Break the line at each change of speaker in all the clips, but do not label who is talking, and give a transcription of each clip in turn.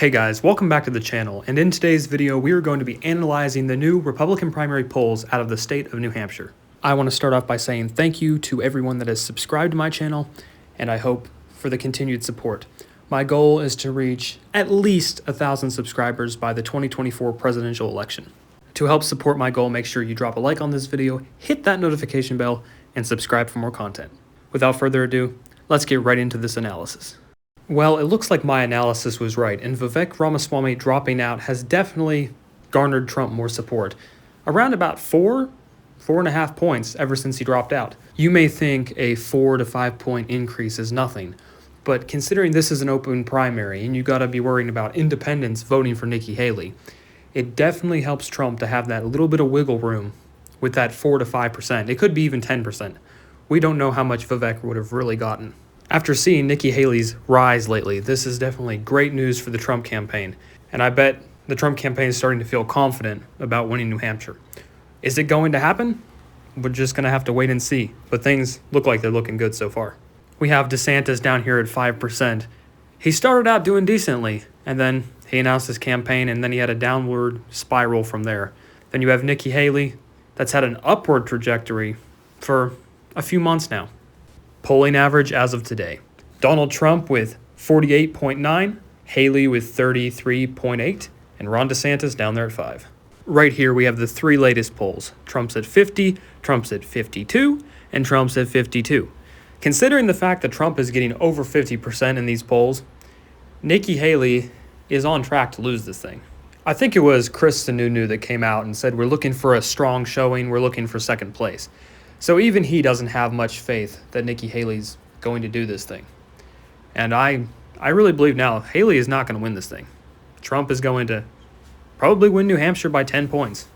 Hey guys, welcome back to the channel, and in today's video we are going to be analyzing the new Republican primary polls out of the state of New Hampshire. I want to start off by saying thank you to everyone that has subscribed to my channel, and I hope for the continued support. My goal is to reach at least 1,000 subscribers by the 2024 presidential election. To help support my goal, make sure you drop a like on this video, hit that notification bell, and subscribe for more content. Without further ado, let's get right into this analysis. Well, it looks like my analysis was right, and Vivek Ramaswamy dropping out has definitely garnered Trump more support. Around about 4.5 points ever since he dropped out. You may think a 4 to 5 point increase is nothing, but considering this is an open primary and you gotta be worrying about independents voting for Nikki Haley, it definitely helps Trump to have that little bit of wiggle room with that 4 to 5%. It could be even 10%. We don't know how much Vivek would have really gotten. After seeing Nikki Haley's rise lately, this is definitely great news for the Trump campaign, and I bet the Trump campaign is starting to feel confident about winning New Hampshire. Is it going to happen? We're just going to have to wait and see, but things look like they're looking good so far. We have DeSantis down here at 5%. He started out doing decently, and then he announced his campaign, and then he had a downward spiral from there. Then you have Nikki Haley, that's had an upward trajectory for a few months now. Polling average as of today. Donald Trump with 48.9, Haley with 33.8, and Ron DeSantis down there at 5. Right here we have the three latest polls. Trump's at 50, Trump's at 52, and Trump's at 52. Considering the fact that Trump is getting over 50% in these polls, Nikki Haley is on track to lose this thing. I think it was Chris Sununu that came out and said we're looking for a strong showing, we're looking for second place. So even he doesn't have much faith that Nikki Haley's going to do this thing. And I really believe now Haley is not going to win this thing. Trump is going to probably win New Hampshire by 10 points.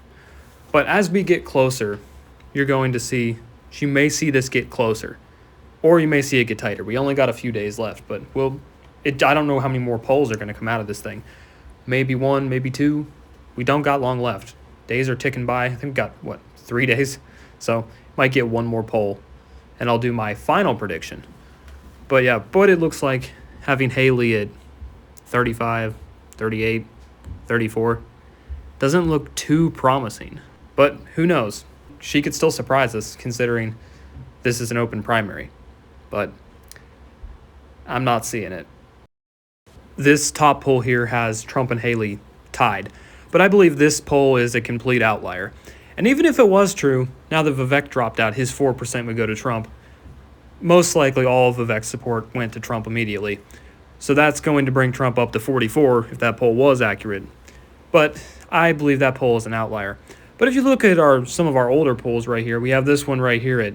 But as we get closer, you're going to see, you may see this get closer. Or you may see it get tighter. We only got a few days left, but I don't know how many more polls are going to come out of this thing. Maybe one, maybe two. We don't got long left. Days are ticking by. I think we got, 3 days? So might get one more poll, and I'll do my final prediction. But yeah, it looks like having Haley at 35, 38, 34 doesn't look too promising. But who knows? She could still surprise us considering this is an open primary. But I'm not seeing it. This top poll here has Trump and Haley tied, but I believe this poll is a complete outlier. And even if it was true, now that Vivek dropped out, his 4% would go to Trump. Most likely all of Vivek's support went to Trump immediately. So that's going to bring Trump up to 44 if that poll was accurate. But I believe that poll is an outlier. But if you look at some of our older polls right here, we have this one right here at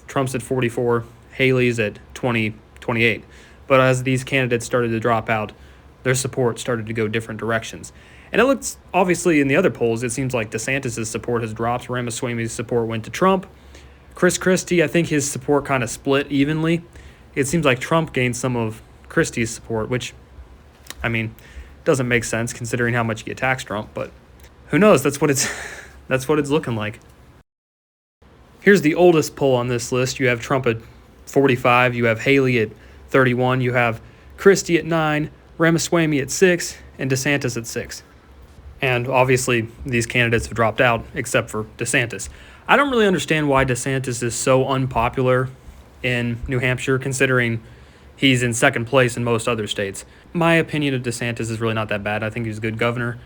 Trump's at 44, Haley's at 28. But as these candidates started to drop out, their support started to go different directions. And it looks, obviously, in the other polls, it seems like DeSantis' support has dropped. Ramaswamy's support went to Trump. Chris Christie, I think his support kind of split evenly. It seems like Trump gained some of Christie's support, which, doesn't make sense considering how much he attacks Trump. But who knows? That's what it's looking like. Here's the oldest poll on this list. You have Trump at 45. You have Haley at 31. You have Christie at 9. Ramaswamy at 6. And DeSantis at 6. And obviously, these candidates have dropped out, except for DeSantis. I don't really understand why DeSantis is so unpopular in New Hampshire, considering he's in second place in most other states. My opinion of DeSantis is really not that bad. I think he's a good governor.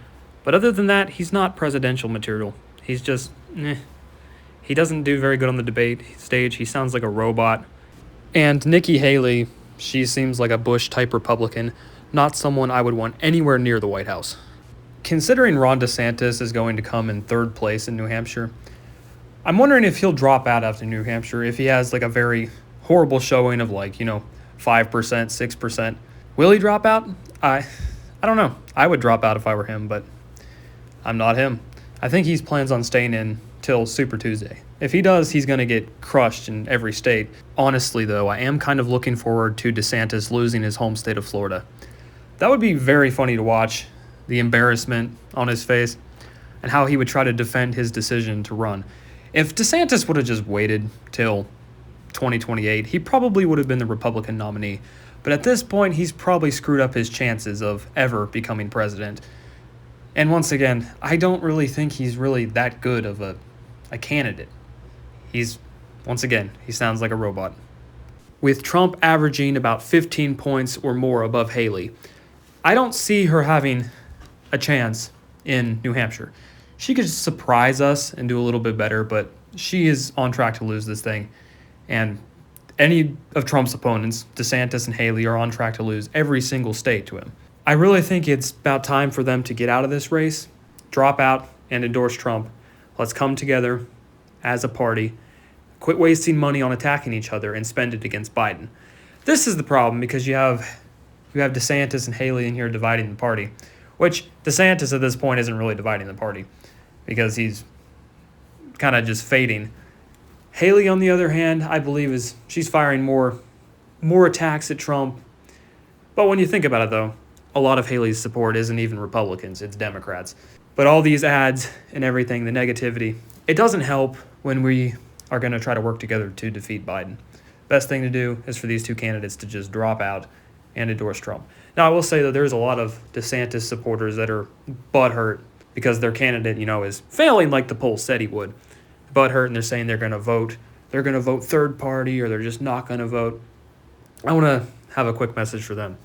But other than that, he's not presidential material. He's just, He doesn't do very good on the debate stage. He sounds like a robot. And Nikki Haley, she seems like a Bush-type Republican, not someone I would want anywhere near the White House. Considering Ron DeSantis is going to come in third place in New Hampshire, I'm wondering if he'll drop out after New Hampshire if he has a very horrible showing of 5%, 6%. Will he drop out? I don't know. I would drop out if I were him, but I'm not him. I think he plans on staying in till Super Tuesday. If he does, he's going to get crushed in every state. Honestly, though, I am kind of looking forward to DeSantis losing his home state of Florida. That would be very funny to watch, the embarrassment on his face, and how he would try to defend his decision to run. If DeSantis would have just waited till 2028, he probably would have been the Republican nominee. But at this point, he's probably screwed up his chances of ever becoming president. And once again, I don't really think he's really that good of a candidate. Once again, he sounds like a robot. With Trump averaging about 15 points or more above Haley, I don't see her having a chance in New Hampshire. She could surprise us and do a little bit better, but she is on track to lose this thing. And any of Trump's opponents, DeSantis and Haley, are on track to lose every single state to him. I really think it's about time for them to get out of this race, drop out, and endorse Trump. Let's come together as a party, quit wasting money on attacking each other, and spend it against Biden. This is the problem because you have DeSantis and Haley in here dividing the party, which DeSantis at this point isn't really dividing the party because he's kind of just fading. Haley, on the other hand, I believe she's firing more attacks at Trump. But when you think about it, though, a lot of Haley's support isn't even Republicans, it's Democrats. But all these ads and everything, the negativity, it doesn't help when we are going to try to work together to defeat Biden. Best thing to do is for these two candidates to just drop out and endorse Trump. Now, I will say that there's a lot of DeSantis supporters that are butthurt because their candidate, is failing like the polls said he would. Butthurt, and they're saying they're going to vote third party, or they're just not going to vote. I want to have a quick message for them.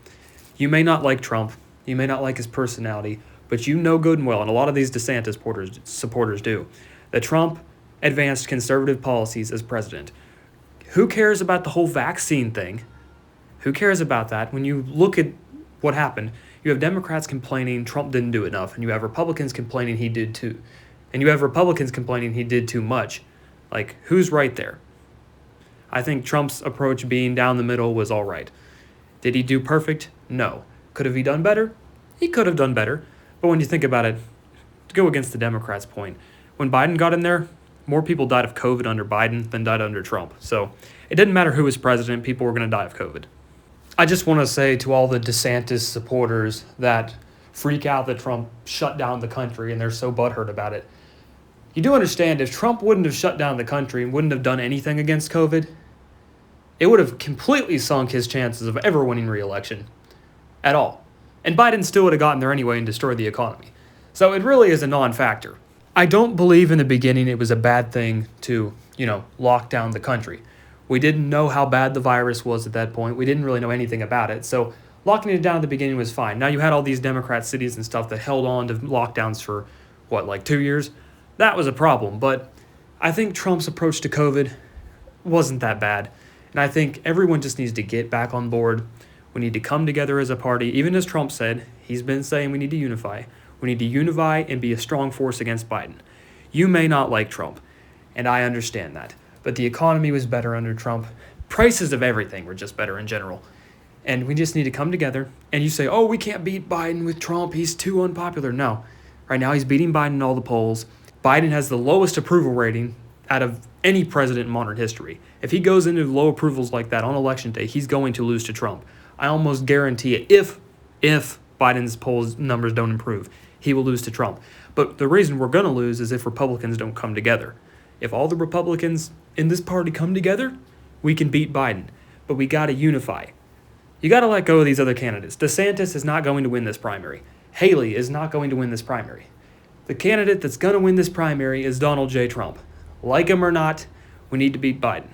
You may not like Trump, you may not like his personality, but you know good and well, and a lot of these DeSantis supporters do, that Trump advanced conservative policies as president. Who cares about the whole vaccine thing? Who cares about that? When you look at what happened, you have Democrats complaining Trump didn't do enough, and you have Republicans complaining he did too. And you have Republicans complaining he did too much. Like, who's right there? I think Trump's approach being down the middle was all right. Did he do perfect? No. Could have he done better? He could have done better. But when you think about it, to go against the Democrats' point, when Biden got in there, more people died of COVID under Biden than died under Trump. So it didn't matter who was president, people were going to die of COVID. I just want to say to all the DeSantis supporters that freak out that Trump shut down the country and they're so butthurt about it, you do understand if Trump wouldn't have shut down the country and wouldn't have done anything against COVID, it would have completely sunk his chances of ever winning re-election at all. And Biden still would have gotten there anyway and destroyed the economy. So it really is a non-factor. I don't believe in the beginning it was a bad thing to, lock down the country. We didn't know how bad the virus was at that point. We didn't really know anything about it. So locking it down at the beginning was fine. Now you had all these Democrat cities and stuff that held on to lockdowns for, 2 years? That was a problem. But I think Trump's approach to COVID wasn't that bad. And I think everyone just needs to get back on board. We need to come together as a party. Even as Trump said, he's been saying we need to unify. We need to unify and be a strong force against Biden. You may not like Trump, and I understand that. But the economy was better under Trump. Prices of everything were just better in general. And we just need to come together. And you say, we can't beat Biden with Trump. He's too unpopular. No. Right now, he's beating Biden in all the polls. Biden has the lowest approval rating out of any president in modern history. If he goes into low approvals like that on election day, he's going to lose to Trump. I almost guarantee it. If Biden's polls numbers don't improve, he will lose to Trump. But the reason we're going to lose is if Republicans don't come together. If all the Republicans in this party come together, we can beat Biden. But we got to unify. You got to let go of these other candidates. DeSantis is not going to win this primary. Haley is not going to win this primary. The candidate that's going to win this primary is Donald J. Trump. Like him or not, we need to beat Biden.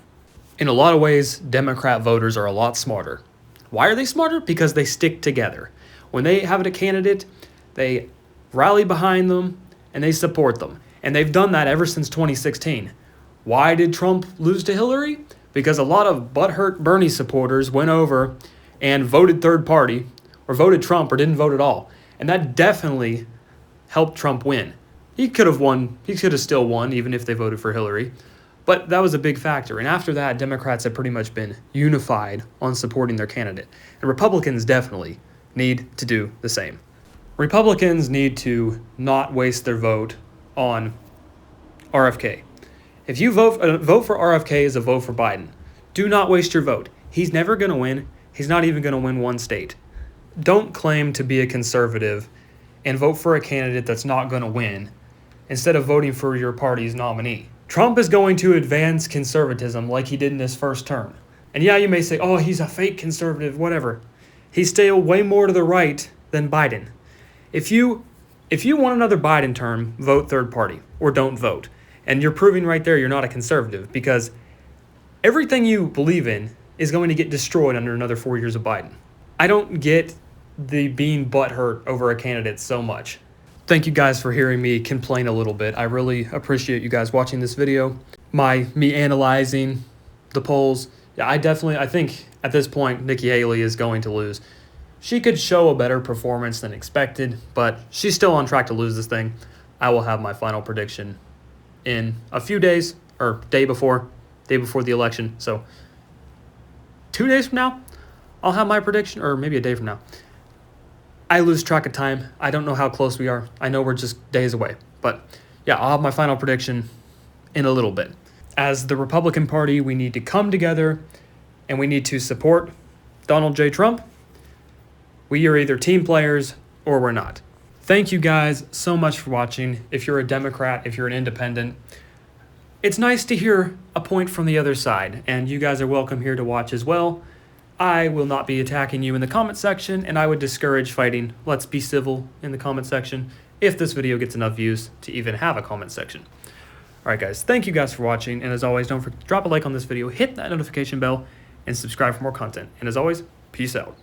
In a lot of ways, Democrat voters are a lot smarter. Why are they smarter? Because they stick together. When they have a candidate, they rally behind them and they support them. And they've done that ever since 2016. Why did Trump lose to Hillary? Because a lot of butthurt Bernie supporters went over and voted third party, or voted Trump, or didn't vote at all. And that definitely helped Trump win. He could have won. He could have still won, even if they voted for Hillary. But that was a big factor. And after that, Democrats have pretty much been unified on supporting their candidate. And Republicans definitely need to do the same. Republicans need to not waste their vote on RFK. If you vote for RFK as a vote for Biden, do not waste your vote. He's never going to win. He's not even going to win one state. Don't claim to be a conservative and vote for a candidate that's not going to win instead of voting for your party's nominee. Trump is going to advance conservatism like he did in his first term. And yeah, you may say, oh, he's a fake conservative, whatever. He's still way more to the right than Biden. If you want another Biden term, vote third party or don't vote. And you're proving right there you're not a conservative, because everything you believe in is going to get destroyed under another 4 years of Biden. I don't get the being butthurt over a candidate so much. Thank you guys for hearing me complain a little bit. I really appreciate you guys watching this video. Me analyzing the polls. Yeah, I think at this point Nikki Haley is going to lose. She could show a better performance than expected, but she's still on track to lose this thing. I will have my final prediction in a few days, or day before the election. So 2 days from now, I'll have my prediction, or maybe a day from now. I lose track of time. I don't know how close we are. I know we're just days away. But yeah, I'll have my final prediction in a little bit. As the Republican Party, we need to come together and we need to support Donald J. Trump. We are either team players or we're not. Thank you guys so much for watching. If you're a Democrat, if you're an independent, it's nice to hear a point from the other side, and you guys are welcome here to watch as well. I will not be attacking you in the comment section, and I would discourage fighting. Let's be civil in the comment section if this video gets enough views to even have a comment section. Alright guys, thank you guys for watching, and as always, don't forget to drop a like on this video, hit that notification bell, and subscribe for more content. And as always, peace out.